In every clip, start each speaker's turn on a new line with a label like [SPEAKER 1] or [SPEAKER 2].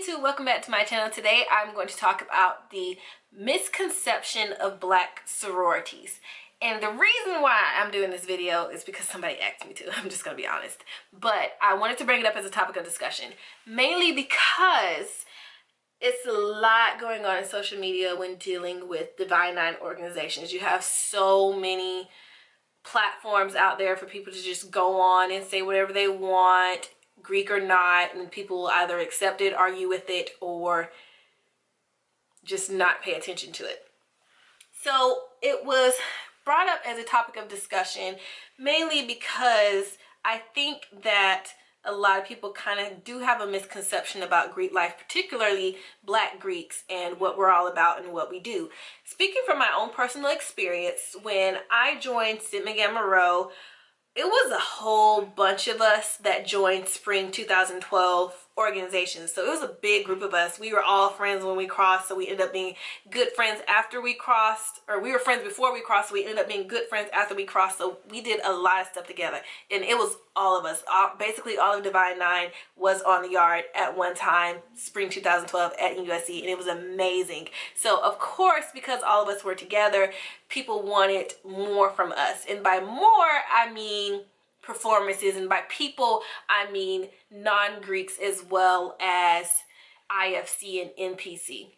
[SPEAKER 1] YouTube, welcome back to my channel. Today I'm going to talk about the misconception of black sororities. And the reason why I'm doing this video is because somebody asked me to. I'm just going to be honest. But I wanted to bring it up as a topic of discussion, mainly because it's a lot going on in social media when dealing with Divine Nine organizations. You have so many platforms out there for people to just go on and say whatever they want, Greek or not, and people will either accept it, argue with it, or just not pay attention to it. So it was brought up as a topic of discussion mainly because I think that a lot of people kind of do have a misconception about Greek life, particularly Black Greeks, and what we're all about and what we do. Speaking from my own personal experience, when I joined Sigma Gamma Rho, it was a whole bunch of us that joined Spring 2012 organizations. So it was a big group of us. We were all friends when we crossed, so we ended up being good friends after we crossed, or we were friends before we crossed, so we ended up being good friends after we crossed. So we did a lot of stuff together, and it was all of us. Basically all of Divine Nine was on the yard at one time, Spring 2012 at USC, and it was amazing. So of course, because all of us were together, people wanted more from us. And by more, I mean performances, and by people, I mean non-Greeks as well as IFC and NPC.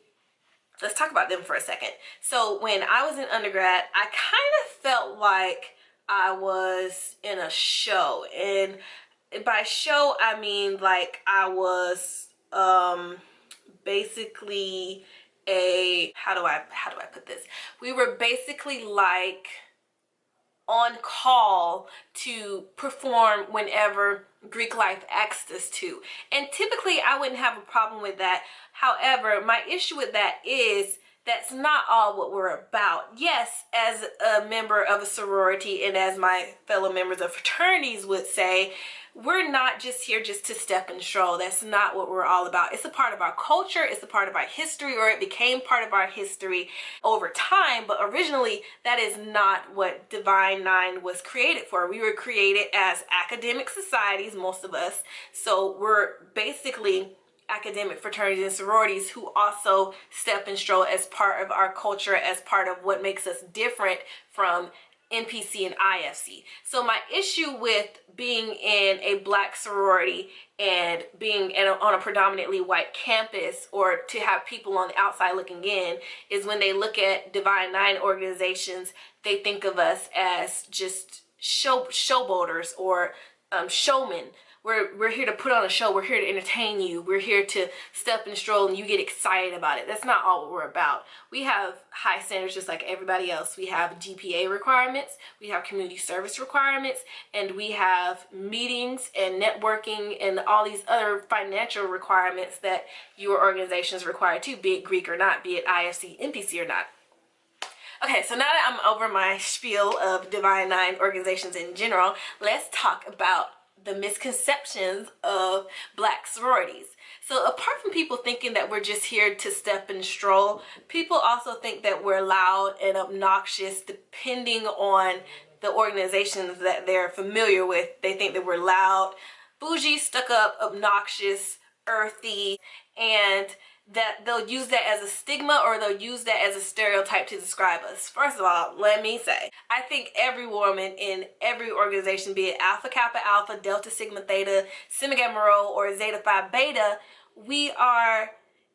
[SPEAKER 1] Let's talk about them for a second. So when I was in undergrad, I kind of felt like I was in a show, and by show I mean like I was basically a, how do I put this? We were basically like on call to perform whenever Greek life asked us to. And typically I wouldn't have a problem with that. However, my issue with that is that's not all what we're about. Yes, as a member of a sorority and as my fellow members of fraternities would say, we're not just here just to step and stroll. That's not what we're all about. It's a part of our culture. It's a part of our history, or it became part of our history over time. But originally, that is not what Divine Nine was created for. We were created as academic societies, most of us. So we're basically academic fraternities and sororities who also step and stroll as part of our culture, as part of what makes us different from NPC and IFC. So my issue with being in a black sorority and being on a predominantly white campus, or to have people on the outside looking in, is when they look at Divine Nine organizations, they think of us as just showboaters or showmen. We're here to put on a show. We're here to entertain you. We're here to step and stroll and you get excited about it. That's not all what we're about. We have high standards just like everybody else. We have GPA requirements, we have community service requirements, and we have meetings and networking and all these other financial requirements that your organizations require too, be it Greek or not, be it IFC, NPC or not. Okay, so now that I'm over my spiel of Divine Nine organizations in general, let's talk about the misconceptions of black sororities. So apart from people thinking that we're just here to step and stroll, people also think that we're loud and obnoxious depending on the organizations that they're familiar with. They think that we're loud, bougie, stuck up, obnoxious, earthy, and that they'll use that as a stigma, or they'll use that as a stereotype to describe us. First of all, let me say, I think every woman in every organization, be it Alpha Kappa Alpha, Delta Sigma Theta, Sigma Gamma Rho, or Zeta Phi Beta, we are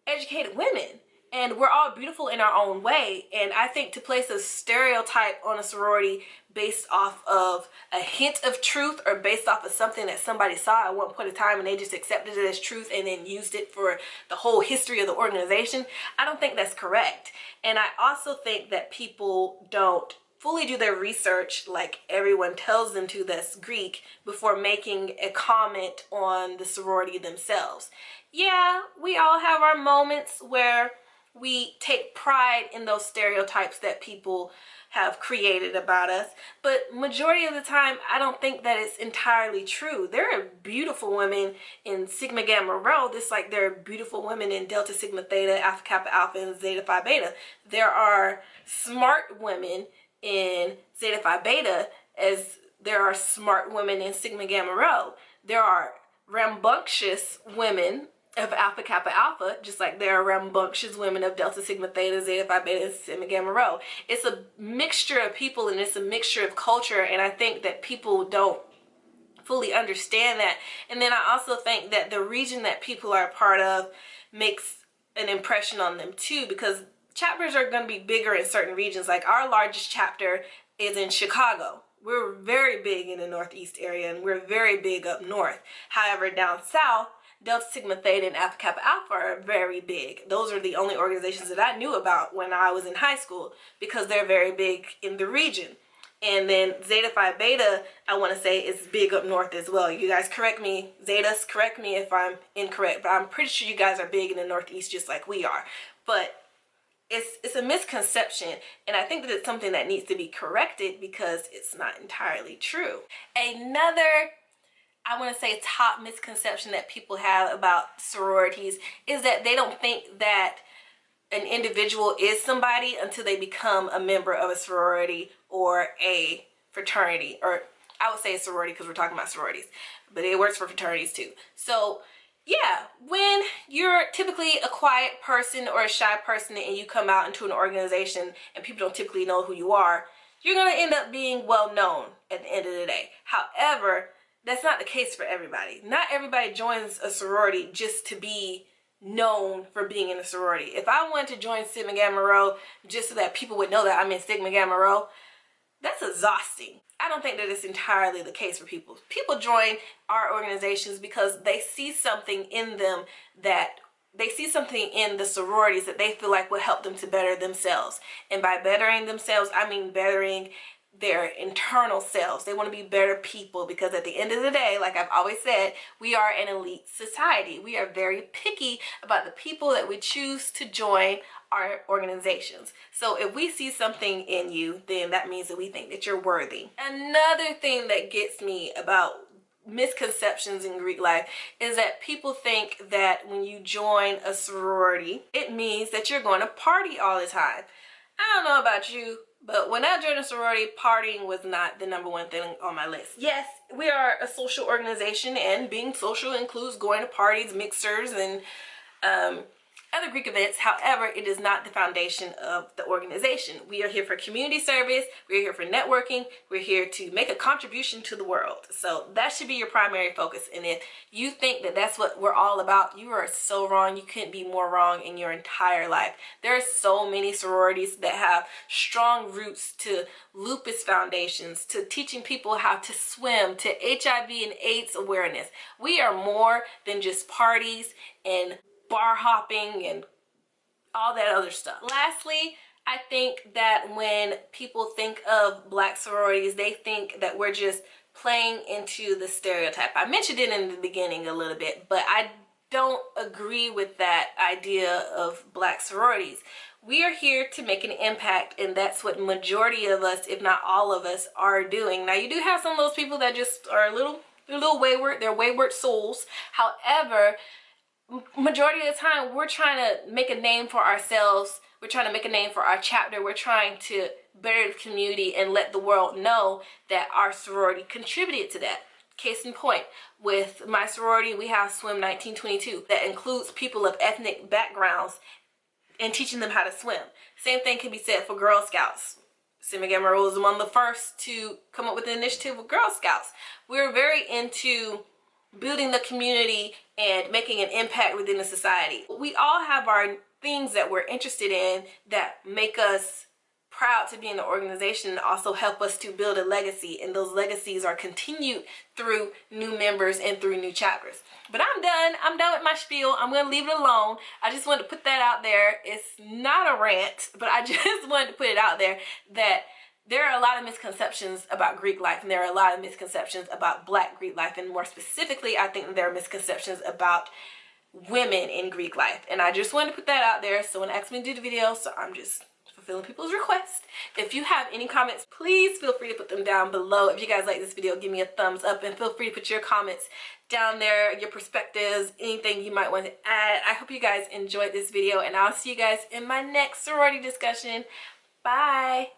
[SPEAKER 1] educated women. And we're all beautiful in our own way. And I think to place a stereotype on a sorority based off of a hint of truth, or based off of something that somebody saw at one point in time and they just accepted it as truth and then used it for the whole history of the organization, I don't think that's correct. And I also think that people don't fully do their research like everyone tells them to that's Greek before making a comment on the sorority themselves. Yeah, we all have our moments where we take pride in those stereotypes that people have created about us, but majority of the time I don't think that it's entirely true. There are beautiful women in Sigma Gamma Rho, just like there are beautiful women in Delta Sigma Theta, Alpha Kappa Alpha, and Zeta Phi Beta. There are smart women in Zeta Phi Beta as there are smart women in Sigma Gamma Rho. There are rambunctious women of Alpha Kappa Alpha, just like there are rambunctious women of Delta Sigma Theta, Zeta Phi Beta, and Sigma Gamma Rho. It's a mixture of people and it's a mixture of culture, and I think that people don't fully understand that. And then I also think that the region that people are a part of makes an impression on them too, because chapters are going to be bigger in certain regions. Like our largest chapter is in Chicago. We're very big in the Northeast area, and we're very big up north. However, down south, Delta Sigma Theta and Alpha Kappa Alpha are very big. Those are the only organizations that I knew about when I was in high school, because they're very big in the region. And then Zeta Phi Beta, I want to say, is big up north as well. You guys correct me, Zetas, correct me if I'm incorrect, but I'm pretty sure you guys are big in the Northeast just like we are. But it's a misconception, and I think that it's something that needs to be corrected because it's not entirely true. Another, I want to say, top misconception that people have about sororities is that they don't think that an individual is somebody until they become a member of a sorority or a fraternity, or I would say a sorority because we're talking about sororities, but it works for fraternities too. So yeah, when you're typically a quiet person or a shy person and you come out into an organization and people don't typically know who you are, you're going to end up being well known at the end of the day. However, that's not the case for everybody. Not everybody joins a sorority just to be known for being in a sorority. If I wanted to join Sigma Gamma Rho just so that people would know that I'm in Sigma Gamma Rho, that's exhausting. I don't think that it's entirely the case for people. People join our organizations because they see something in them, that they see something in the sororities that they feel like will help them to better themselves. And by bettering themselves, I mean bettering their internal selves. They want to be better people, because at the end of the day, like I've always said, we are an elite society. We are very picky about the people that we choose to join our organizations. So if we see something in you, then that means that we think that you're worthy. Another thing that gets me about misconceptions in Greek life is that people think that when you join a sorority, it means that you're going to party all the time. I don't know about you, but when I joined a sorority, partying was not the #1 thing on my list. Yes, we are a social organization, and being social includes going to parties, mixers, and other Greek events. However, it is not the foundation of the organization. We are here for community service. We're here for networking. We're here to make a contribution to the world. So that should be your primary focus. And if you think that that's what we're all about, you are so wrong. You couldn't be more wrong in your entire life. There are so many sororities that have strong roots to lupus foundations, to teaching people how to swim, to HIV and AIDS awareness. We are more than just parties and bar hopping and all that other stuff. Lastly, I think that when people think of Black sororities, they think that we're just playing into the stereotype. I mentioned it in the beginning a little bit, but I don't agree with that idea of Black sororities. We are here to make an impact, and that's what majority of us, if not all of us, are doing. Now, you do have some of those people that just are a little wayward. They're wayward souls. However, majority of the time, we're trying to make a name for ourselves. We're trying to make a name for our chapter. We're trying to better the community and let the world know that our sorority contributed to that. Case in point, with my sorority, we have Swim 1922 that includes people of ethnic backgrounds and teaching them how to swim. Same thing can be said for Girl Scouts. Sigma Gamma Rho was among the first to come up with the initiative with Girl Scouts. We're very into building the community and making an impact within the society. We all have our things that we're interested in that make us proud to be in the organization and also help us to build a legacy, and those legacies are continued through new members and through new chapters. But I'm done with my spiel. I'm gonna leave it alone. I just wanted to put that out there. It's not a rant, but I just wanted to put it out there that there are a lot of misconceptions about Greek life, and there are a lot of misconceptions about Black Greek life, and more specifically, I think that there are misconceptions about women in Greek life. And I just wanted to put that out there. Someone asked me to do the video, so I'm just fulfilling people's requests. If you have any comments, please feel free to put them down below. If you guys like this video, give me a thumbs up, and feel free to put your comments down there, your perspectives, anything you might want to add. I hope you guys enjoyed this video, and I'll see you guys in my next sorority discussion. Bye.